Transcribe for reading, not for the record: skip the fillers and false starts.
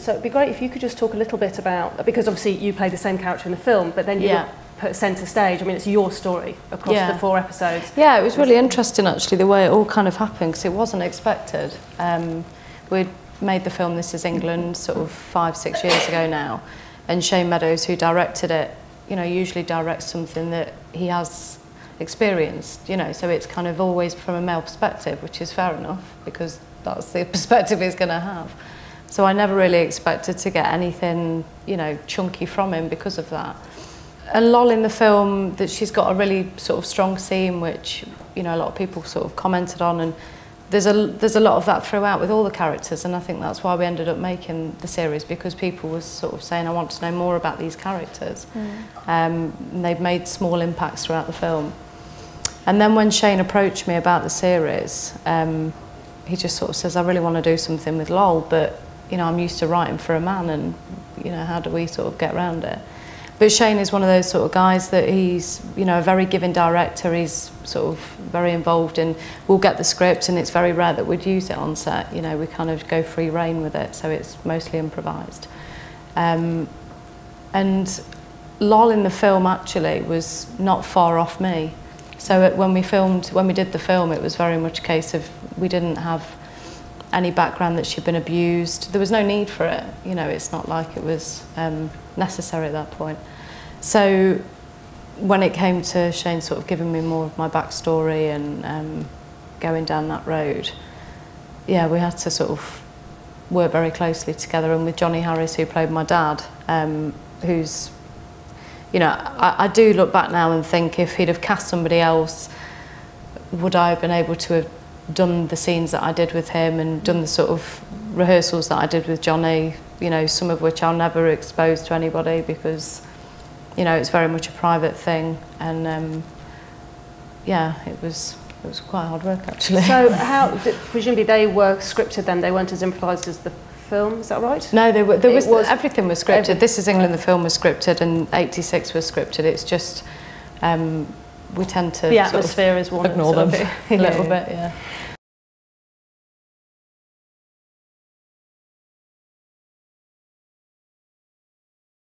So it'd be great if you could just talk a little bit about, because obviously you play the same character in the film, but then you put centre stage. I mean, it's your story across the 4 episodes. Yeah, it was really interesting actually the way it all kind of happened, because it wasn't expected. We'd made the film This Is England sort of 5-6 years ago now, and Shane Meadows, who directed it, you know, usually directs something that he has experienced, you know, so it's kind of always from a male perspective, which is fair enough because that's the perspective he's going to have. So I never really expected to get anything, you know, chunky from him because of that. And Lol in the film, that she's got a really sort of strong scene, which, you know, a lot of people sort of commented on, and there's a lot of that throughout with all the characters, and I think that's why we ended up making the series, because people were sort of saying, I want to know more about these characters. And they've made small impacts throughout the film. And then when Shane approached me about the series, he just sort of says, I really want to do something with Lol, but, you know, I'm used to writing for a man, and, you know, how do we sort of get around it? But Shane is one of those sort of guys that he's, you know, a very giving director. He's sort of very involved in, we'll get the script, and it's very rare that we'd use it on set. You know, we kind of go free rein with it, so it's mostly improvised. And Lol in the film actually was not far off me. So when we did the film, it was very much a case of we didn't have any background that she'd been abused. There was no need for it. You know, it's not like it was necessary at that point. So when it came to Shane sort of giving me more of my backstory and going down that road, yeah, we had to sort of work very closely together. And with Johnny Harris, who played my dad, who's, you know, I do look back now and think if he'd have cast somebody else, would I have been able to have done the scenes that I did with him and done the sort of rehearsals that I did with Johnny, you know, some of which I'll never expose to anybody because, you know, it's very much a private thing. And yeah, it was quite hard work actually. So how, presumably they were scripted then, they weren't as improvised as the film, is that right? No, everything was scripted. This Is England, the film was scripted, and 86 was scripted. It's just we tend to the atmosphere is one ignore them a little bit, yeah.